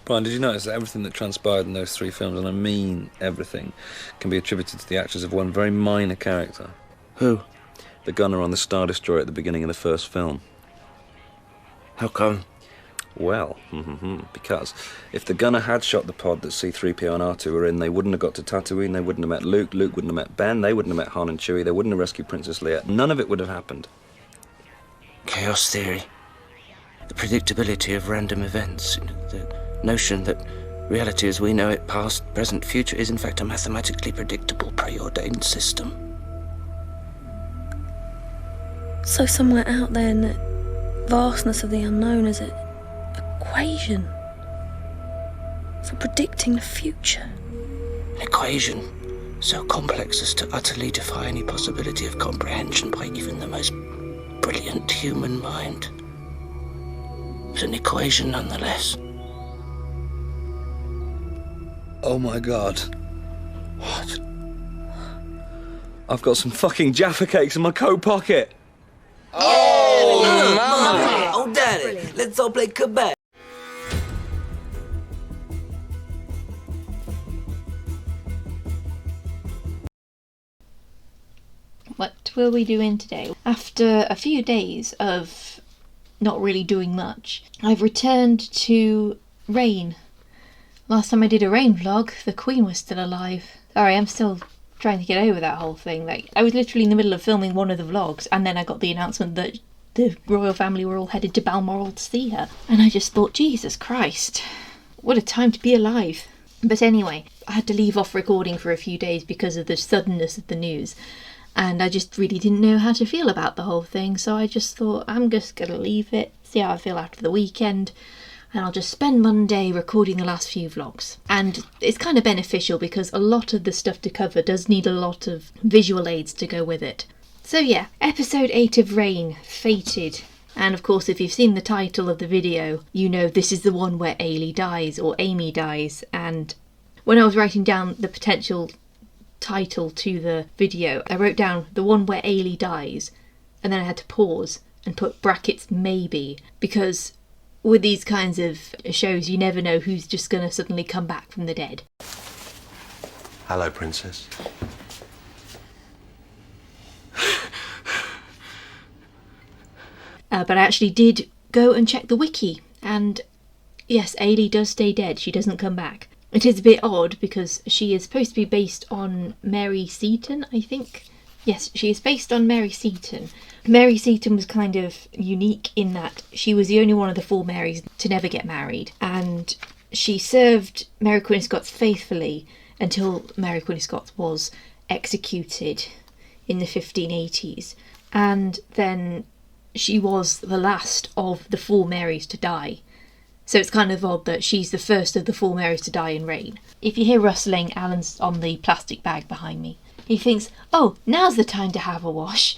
Brian, did you notice that everything that transpired in those three films, and I mean everything, can be attributed to the actions of one very minor character? Who? The gunner on the Star Destroyer at the beginning of the first film. How come? Well, because if the gunner had shot the pod that C-3PO and R2 were in, they wouldn't have got to Tatooine, they wouldn't have met Luke, Luke wouldn't have met Ben, they wouldn't have met Han and Chewie, they wouldn't have rescued Princess Leia. None of it would have happened. Chaos theory. The predictability of random events. The notion that reality as we know it, past, present, future, is in fact a mathematically predictable, preordained system. So somewhere out there in the vastness of the unknown is an equation for predicting the future. An equation so complex as to utterly defy any possibility of comprehension by even the most brilliant human mind. But an equation nonetheless. Oh my God. What? I've got some fucking Jaffa Cakes in my coat pocket. Oh, Mama! Oh, Daddy! Let's all play kabang! What will we do in today? After a few days of not really doing much, I've returned to Rain. Last time I did a Rain vlog, the Queen was still alive. Sorry, I'm still trying to get over that whole thing. Like, I was literally in the middle of filming one of the vlogs, and then I got the announcement that the royal family were all headed to Balmoral to see her. And I just thought, Jesus Christ, what a time to be alive. But anyway, I had to leave off recording for a few days because of the suddenness of the news. And I just really didn't know how to feel about the whole thing, so I just thought, I'm just going to leave it, see how I feel after the weekend, and I'll just spend Monday recording the last few vlogs. And it's kind of beneficial because a lot of the stuff to cover does need a lot of visual aids to go with it. So yeah, episode 8 of Rain, Fated. And of course, if you've seen the title of the video, you know this is the one where Aylee dies, or Amy dies. And when I was writing down the potential title to the video, I wrote down the one where Aylee dies, and then I had to pause and put brackets maybe, because with these kinds of shows you never know who's just going to suddenly come back from the dead. Hello, Princess. But I actually did go and check the wiki, and yes, Aylee does stay dead, she doesn't come back. It is a bit odd because she is supposed to be based on Mary Seton, I think. Yes, she is based on Mary Seton. Mary Seton was kind of unique in that she was the only one of the four Marys to never get married. And she served Mary Queen of Scots faithfully until Mary Queen of Scots was executed in the 1580s. And then she was the last of the four Marys to die. So it's kind of odd that she's the first of the four Marys to die in Rain. If you hear rustling, Alan's on the plastic bag behind me. He thinks, oh, now's the time to have a wash.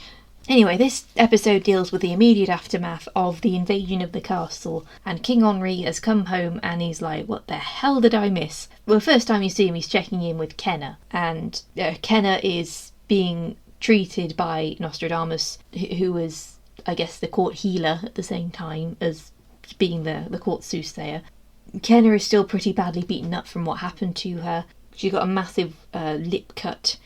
Anyway, this episode deals with the immediate aftermath of the invasion of the castle, and King Henri has come home and he's like, what the hell did I miss? Well, first time you see him, he's checking in with Kenna, and Kenna is being treated by Nostradamus, who was, I guess, the court healer at the same time as being the court soothsayer. Kenna is still pretty badly beaten up from what happened to her. She got a massive lip cut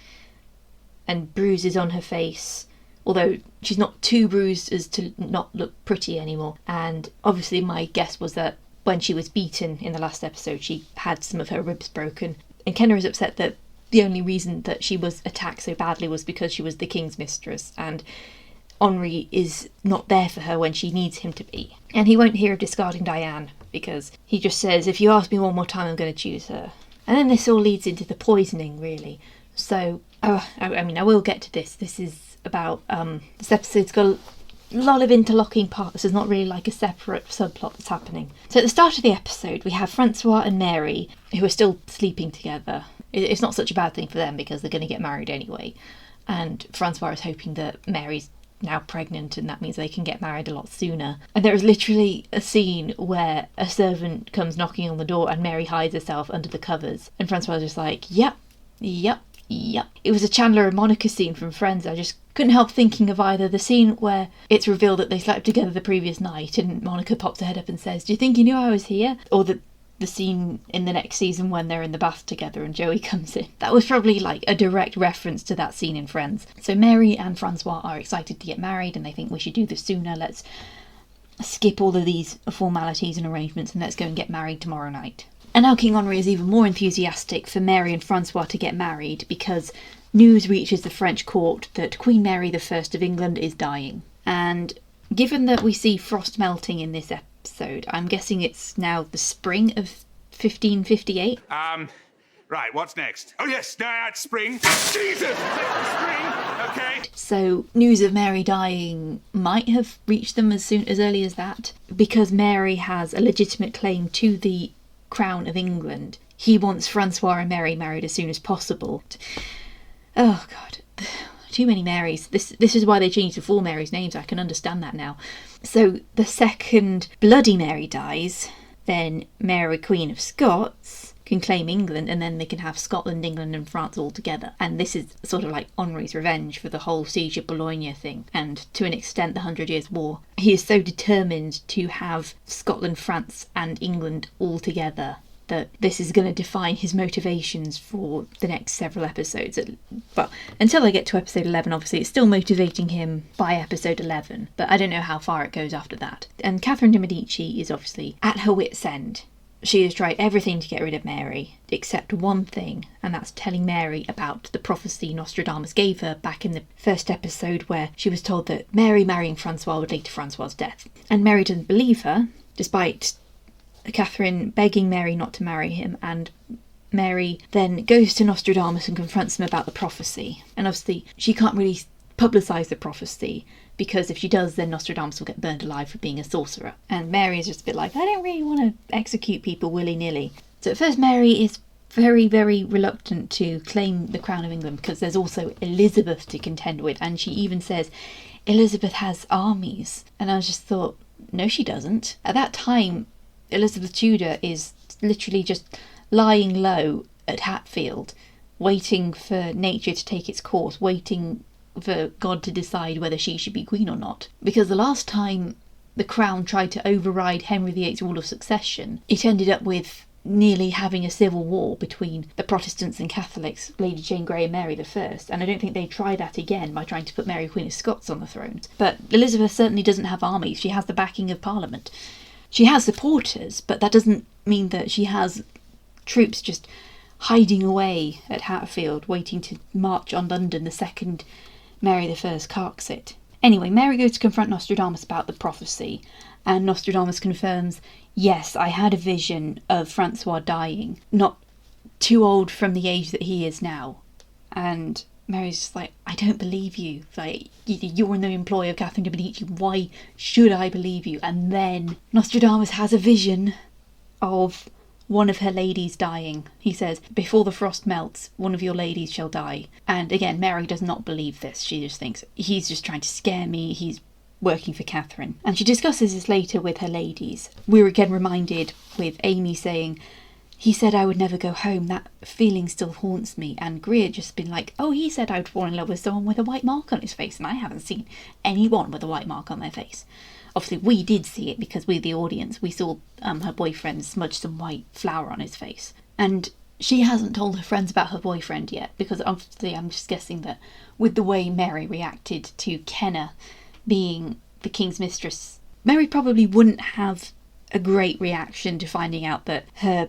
and bruises on her face, although she's not too bruised as to not look pretty anymore. And obviously my guess was that when she was beaten in the last episode, she had some of her ribs broken. And Kenna is upset that the only reason that she was attacked so badly was because she was the king's mistress, and Henri is not there for her when she needs him to be. And he won't hear of discarding Diane, because he just says, if you ask me one more time, I'm going to choose her. And then this all leads into the poisoning, really. So, I mean, I will get to this. This is about, this episode's got a lot of interlocking parts. There's not really like a separate subplot that's happening. So at the start of the episode, we have Francois and Mary, who are still sleeping together. It's not such a bad thing for them because they're going to get married anyway. And Francois is hoping that Mary's now pregnant, and that means they can get married a lot sooner. And there is literally a scene where a servant comes knocking on the door and Mary hides herself under the covers, and Francois is just like, yep. It was a Chandler and Monica scene from Friends. I just couldn't help thinking of either the scene where it's revealed that they slept together the previous night and Monica pops her head up and says, do you think you knew I was here? Or the the scene in the next season when they're in the bath together and Joey comes in. That was probably like a direct reference to that scene in Friends. So Mary and Francois are excited to get married and they think we should do this sooner. Let's skip all of these formalities and arrangements and let's go and get married tomorrow night. And now King Henri is even more enthusiastic for Mary and Francois to get married because news reaches the French court that Queen Mary I of England is dying. And given that we see frost melting in this episode, I'm guessing it's now the spring of 1558. Right, what's next? Oh yes, now it's spring. Jesus! Spring, okay. So news of Mary dying might have reached them as early as that. Because Mary has a legitimate claim to the crown of England, he wants Francois and Mary married as soon as possible. Oh God. Too many Marys. This is why they changed the 4 Marys' names. I can understand that now. So the second Bloody Mary dies, then Mary, Queen of Scots, can claim England, and then they can have Scotland, England and France all together. And this is sort of like Henri's revenge for the whole siege of Bologna thing, and to an extent the 100 Years' War. He is so determined to have Scotland, France and England all together that this is going to define his motivations for the next several episodes. But until I get to episode 11, obviously, it's still motivating him by episode 11, but I don't know how far it goes after that. And Catherine de Medici is obviously at her wit's end. She has tried everything to get rid of Mary, except one thing, and that's telling Mary about the prophecy Nostradamus gave her back in the first episode where she was told that Mary marrying Francois would lead to Francois' death. And Mary doesn't believe her, despite Catherine begging Mary not to marry him, and Mary then goes to Nostradamus and confronts him about the prophecy. And obviously she can't really publicise the prophecy, because if she does, then Nostradamus will get burned alive for being a sorcerer. And Mary is just a bit like, I don't really want to execute people willy-nilly. So at first Mary is very, very reluctant to claim the crown of England because there's also Elizabeth to contend with, and she even says Elizabeth has armies. And I just thought, no she doesn't. At that time, Elizabeth Tudor is literally just lying low at Hatfield, waiting for nature to take its course, waiting for God to decide whether she should be queen or not. Because the last time the crown tried to override Henry VIII's rule of succession, it ended up with nearly having a civil war between the Protestants and Catholics, Lady Jane Grey and Mary I, and I don't think they'd try that again by trying to put Mary Queen of Scots on the throne. But Elizabeth certainly doesn't have armies. She has the backing of Parliament. She has supporters, but that doesn't mean that she has troops just hiding away at Hatfield, waiting to march on London the second Mary I carks it. Anyway, Mary goes to confront Nostradamus about the prophecy, and Nostradamus confirms, yes, I had a vision of Francois dying, not too old from the age that he is now. And Mary's just like, I don't believe you. Like, you're in the employ of Catherine de Medici. Why should I believe you? And then Nostradamus has a vision of one of her ladies dying. He says, before the frost melts, one of your ladies shall die. And again, Mary does not believe this. She just thinks, he's just trying to scare me. He's working for Catherine. And she discusses this later with her ladies. We're again reminded with Amy saying, he said I would never go home. That feeling still haunts me. And Greer just been like, oh, he said I would fall in love with someone with a white mark on his face. And I haven't seen anyone with a white mark on their face. Obviously, we did see it because we, the audience, we saw her boyfriend smudge some white flour on his face. And she hasn't told her friends about her boyfriend yet, because obviously I'm just guessing that with the way Mary reacted to Kenna being the king's mistress, Mary probably wouldn't have a great reaction to finding out that her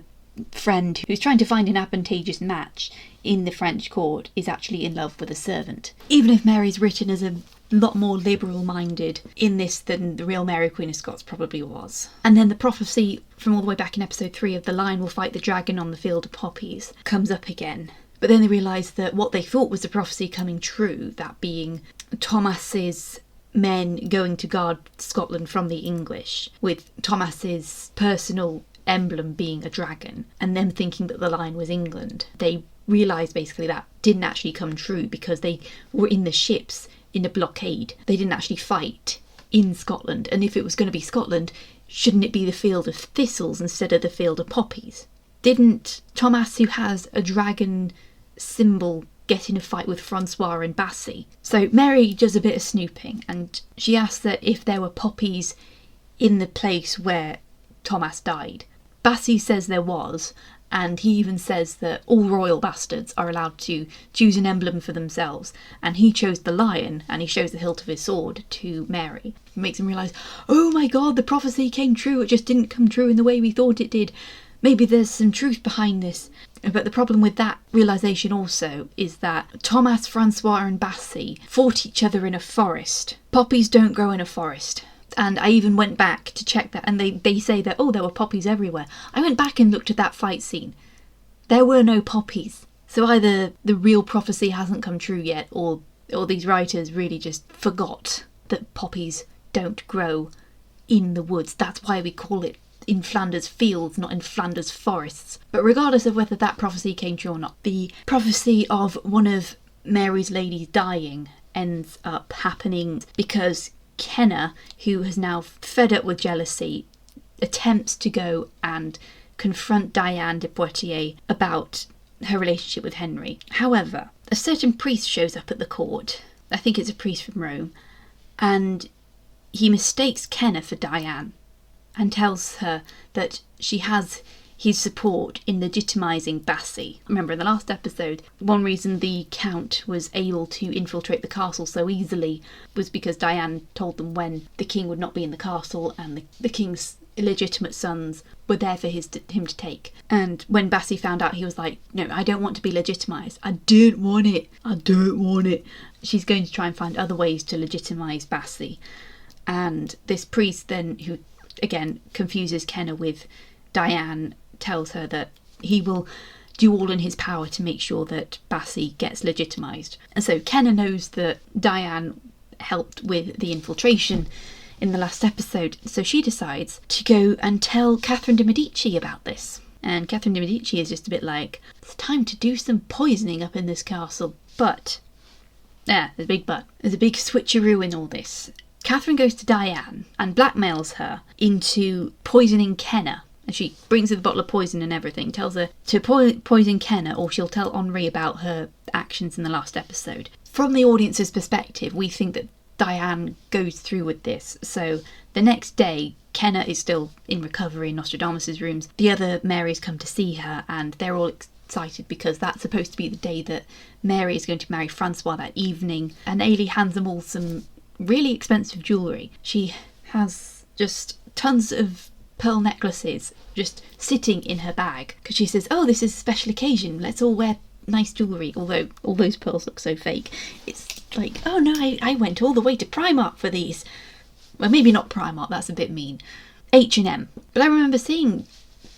friend, who's trying to find an advantageous match in the French court, is actually in love with a servant. Even if Mary's written as a lot more liberal-minded in this than the real Mary Queen of Scots probably was. And then the prophecy from all the way back in episode 3 of the lion will fight the dragon on the field of poppies comes up again. But then they realise that what they thought was the prophecy coming true, that being Thomas's men going to guard Scotland from the English, with Thomas's personal emblem being a dragon, and them thinking that the lion was England. They realised basically that didn't actually come true because they were in the ships in a blockade. They didn't actually fight in Scotland, and if it was going to be Scotland, shouldn't it be the field of thistles instead of the field of poppies? Didn't Thomas, who has a dragon symbol, get in a fight with Francois and Bassi? So Mary does a bit of snooping, and she asks that if there were poppies in the place where Thomas died, Bassi says there was, and he even says that all royal bastards are allowed to choose an emblem for themselves, and he chose the lion, and he shows the hilt of his sword to Mary. It makes him realise, oh my god, the prophecy came true, it just didn't come true in the way we thought it did. Maybe there's some truth behind this. But the problem with that realisation also is that Thomas, Francois and Bassi fought each other in a forest. Poppies don't grow in a forest. And I even went back to check that, and they say that, oh, there were poppies everywhere. I went back and looked at that fight scene. There were no poppies. So either the real prophecy hasn't come true yet, or these writers really just forgot that poppies don't grow in the woods. That's why we call it in Flanders fields, not in Flanders forests. But regardless of whether that prophecy came true or not, the prophecy of one of Mary's ladies dying ends up happening because Kenna, who has now fed up with jealousy, attempts to go and confront Diane de Poitiers about her relationship with Henry. However, a certain priest shows up at the court. I think it's a priest from Rome, and he mistakes Kenna for Diane and tells her that she has his support in legitimising Bassi. Remember, in the last episode, one reason the Count was able to infiltrate the castle so easily was because Diane told them when the king would not be in the castle, and the king's illegitimate sons were there for him to take. And when Bassi found out, he was like, no, I don't want to be legitimised. I don't want it. She's going to try and find other ways to legitimise Bassi. And this priest then, who again confuses Kenna with Diane, tells her that he will do all in his power to make sure that Bassi gets legitimised. And so Kenna knows that Diane helped with the infiltration in the last episode, so she decides to go and tell Catherine de Medici about this. And Catherine de Medici is just a bit like, it's time to do some poisoning up in this castle. But, there's a big but. There's a big switcheroo in all this. Catherine goes to Diane and blackmails her into poisoning Kenna. And she brings her the bottle of poison and everything, tells her to poison Kenna, or she'll tell Henri about her actions in the last episode. From the audience's perspective, we think that Diane goes through with this. So the next day, Kenna is still in recovery in Nostradamus' rooms. The other Marys come to see her, and they're all excited because that's supposed to be the day that Mary is going to marry Francois that evening. And Aylee hands them all some really expensive jewellery. She has just tons of pearl necklaces just sitting in her bag because she says, oh, this is a special occasion, let's all wear nice jewellery. Although all those pearls look so fake, it's like, oh no, I went all the way to Primark for these. Well, maybe not Primark, that's a bit mean. H&M. But I remember seeing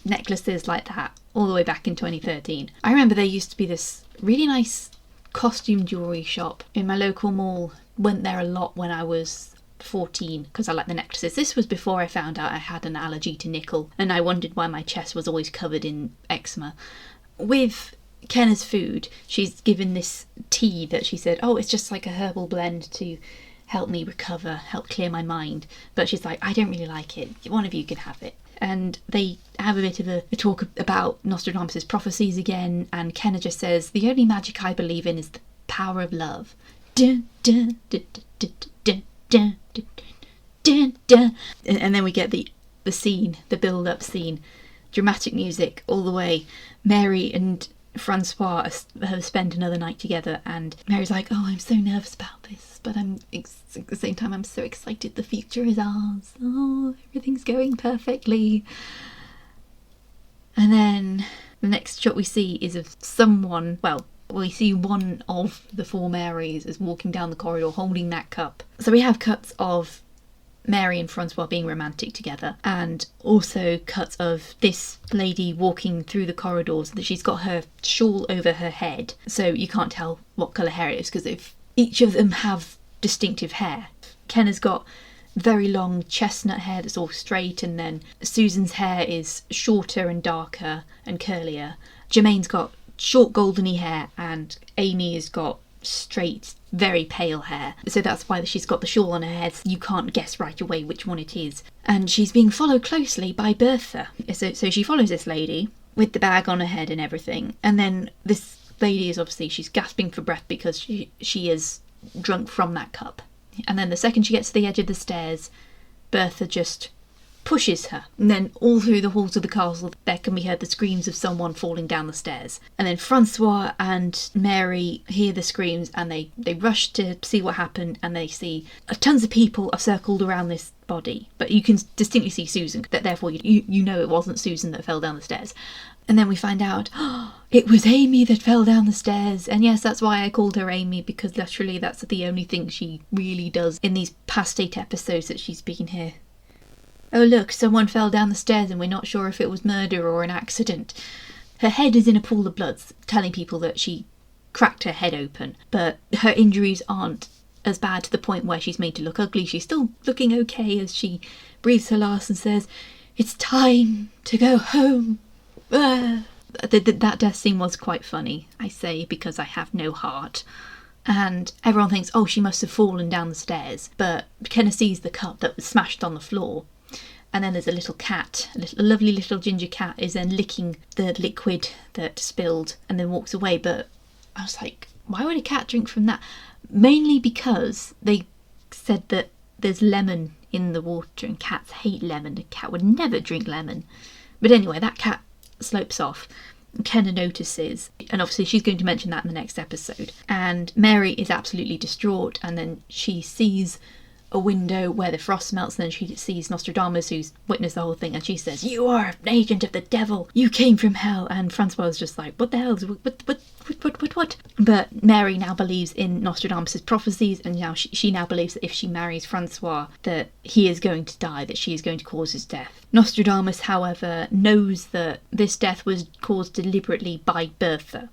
necklaces like that all the way back in 2013. I remember there used to be this really nice costume jewellery shop in my local mall. Went there a lot when I was 14 because I like the necklaces. This was before I found out I had an allergy to nickel, and I wondered why my chest was always covered in eczema. With Kenna's food, she's given this tea that she said, oh, it's just like a herbal blend to help me recover, help clear my mind. But she's like, I don't really like it. One of you can have it. And they have a bit of a talk about Nostradamus' prophecies again, and Kenna just says, the only magic I believe in is the power of love. Dun, dun, dun, dun, dun, dun, dun, dun, dun. And then we get the scene, the build-up scene, dramatic music all the way. Mary and Francois have spent another night together, and Mary's like, oh, I'm so nervous about this, but at the same time I'm so excited, the future is ours. Oh, everything's going perfectly. And then the next shot we see is of someone, well, we see one of the four Marys is walking down the corridor holding that cup. So we have cuts of Mary and Francois being romantic together, and also cuts of this lady walking through the corridors. That she's got her shawl over her head, so you can't tell what colour hair it is because if each of them have distinctive hair. Kenna's got very long chestnut hair that's all straight, and then Susan's hair is shorter and darker and curlier. Jermaine's got short goldeny hair, and Amy has got straight, very pale hair. So that's why she's got the shawl on her head, so you can't guess right away which one it is. And she's being followed closely by Bertha. So she follows this lady with the bag on her head and everything. And then this lady is obviously, she's gasping for breath because she is drunk from that cup. And then the second she gets to the edge of the stairs, Bertha just pushes her. And then all through the halls of the castle there can be heard the screams of someone falling down the stairs. And then Francois and Mary hear the screams and they rush to see what happened, and they see tons of people are circled around this body. But you can distinctly see Susan, that therefore you know it wasn't Susan that fell down the stairs. And then we find out, it was Amy that fell down the stairs. And yes, that's why I called her Amy, because literally that's the only thing she really does in these past 8 episodes that she's been here. Oh look, someone fell down the stairs and we're not sure if it was murder or an accident. Her head is in a pool of blood, telling people that she cracked her head open. But her injuries aren't as bad to the point where she's made to look ugly. She's still looking okay as she breathes her last and says, "It's time to go home." That death scene was quite funny, I say, because I have no heart. And everyone thinks, oh, she must have fallen down the stairs. But Kenna sees the cup that was smashed on the floor. And then there's a little cat, a lovely little ginger cat, is then licking the liquid that spilled and then walks away. But I was like, why would a cat drink from that? Mainly because they said that there's lemon in the water and cats hate lemon. A cat would never drink lemon. But anyway, that cat slopes off. Kenna notices, and obviously she's going to mention that in the next episode. And Mary is absolutely distraught, and then she sees a window where the frost melts, and then she sees Nostradamus, who's witnessed the whole thing, and she says, "You are an agent of the devil. You came from hell." And Francois is just like, what the hell? What? But Mary now believes in Nostradamus' prophecies, and now she now believes that if she marries Francois, that he is going to die, that she is going to cause his death. Nostradamus, however, knows that this death was caused deliberately by Bertha,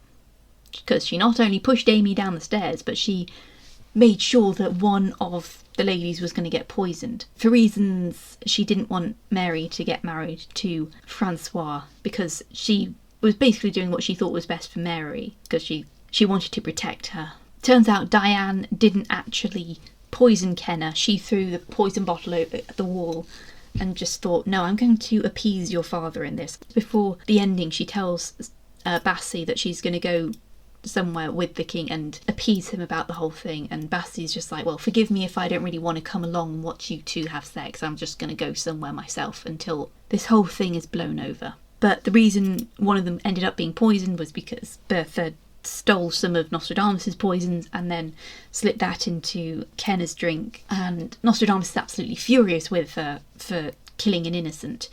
because she not only pushed Amy down the stairs, but she made sure that one of the ladies was going to get poisoned. For reasons, she didn't want Mary to get married to Francois, because she was basically doing what she thought was best for Mary, because she wanted to protect her. Turns out Diane didn't actually poison Kenna. She threw the poison bottle over the wall and just thought, no, I'm going to appease your father in this. Before the ending, she tells Bassie that she's going to go somewhere with the king and appease him about the whole thing, and Bassie's just like, well, forgive me if I don't really want to come along and watch you two have sex. I'm just going to go somewhere myself until this whole thing is blown over. But the reason one of them ended up being poisoned was because Bertha stole some of Nostradamus' poisons and then slipped that into Kenna's drink, and Nostradamus is absolutely furious with her for killing an innocent,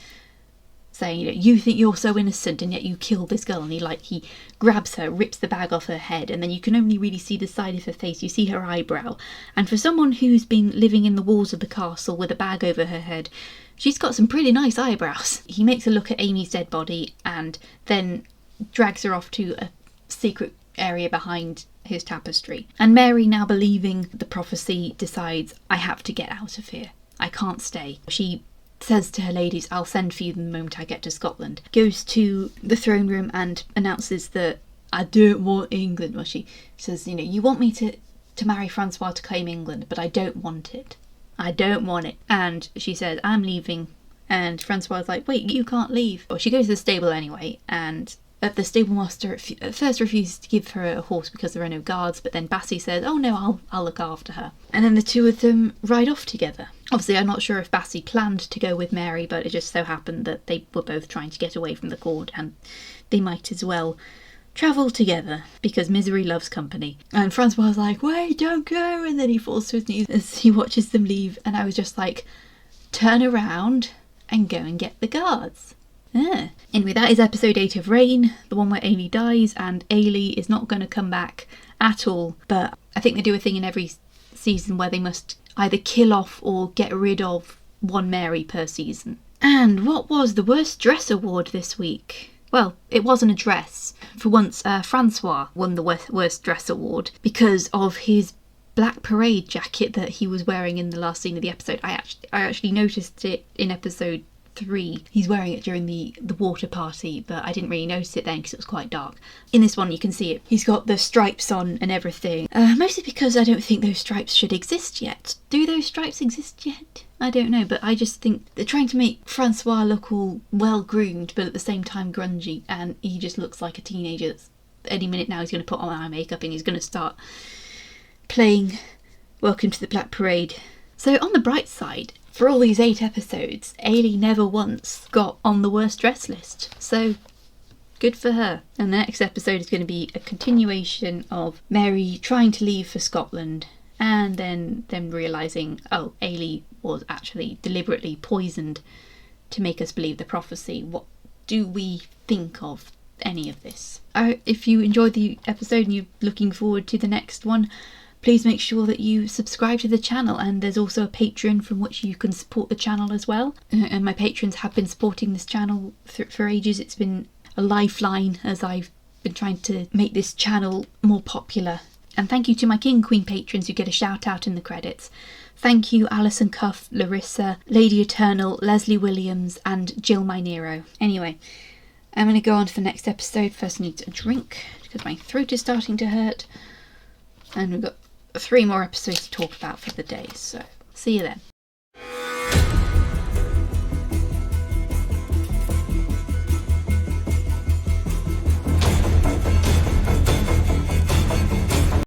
saying, you think you're so innocent and yet you killed this girl. And he grabs her, rips the bag off her head, and then you can only really see the side of her face. You see her eyebrow, and for someone who's been living in the walls of the castle with a bag over her head, she's got some pretty nice eyebrows. He makes her look at Amy's dead body and then drags her off to a secret area behind his tapestry. And Mary, now believing the prophecy, decides, I have to get out of here. I can't stay. She says to her ladies, I'll send for you the moment I get to Scotland. Goes to the throne room and announces that I don't want England. Well, she says, you want me to marry Francois to claim England, but I don't want it. I don't want it. And she says, I'm leaving. And Francois is like, wait, you can't leave. Well, she goes to the stable anyway, and the stable master at first refuses to give her a horse because there are no guards, but then Bassie says, oh no, I'll look after her. And then the two of them ride off together. Obviously, I'm not sure if Bassie planned to go with Mary, but it just so happened that they were both trying to get away from the court, and they might as well travel together, because misery loves company. And Francois was like, wait, don't go, and then he falls to his knees as he watches them leave, and I was just like, turn around and go and get the guards. Anyway, that is episode 8 of Rain, the one where Aylee dies, and Aylee is not going to come back at all, but I think they do a thing in every season where they must either kill off or get rid of one Mary per season. And what was the worst dress award this week? Well, it wasn't a dress. For once, Francois won the worst dress award because of his black parade jacket that he was wearing in the last scene of the episode. I actually noticed it in episode 3. He's wearing it during the water party, but I didn't really notice it then because it was quite dark. In this one you can see it. He's got the stripes on and everything. Mostly because I don't think those stripes should exist yet. Do those stripes exist yet? I don't know, but I just think they're trying to make Francois look all well groomed but at the same time grungy, and he just looks like a teenager that's any minute now he's going to put on eye makeup and he's going to start playing Welcome to the Black Parade. So on the bright side, for all these 8 episodes, Aylee never once got on the worst dress list. So good for her. And the next episode is going to be a continuation of Mary trying to leave for Scotland and then them realising, oh, Aylee was actually deliberately poisoned to make us believe the prophecy. What do we think of any of this? If you enjoyed the episode and you're looking forward to the next one, please make sure that you subscribe to the channel, and there's also a Patreon from which you can support the channel as well. And my patrons have been supporting this channel for ages. It's been a lifeline as I've been trying to make this channel more popular. And thank you to my King Queen patrons who get a shout out in the credits. Thank you Alison Cuff, Larissa, Lady Eternal, Leslie Williams and Jill Minero. Anyway, I'm going to go on to the next episode. First I need a drink because my throat is starting to hurt. And we've got 3 more episodes to talk about for the day, so see you then.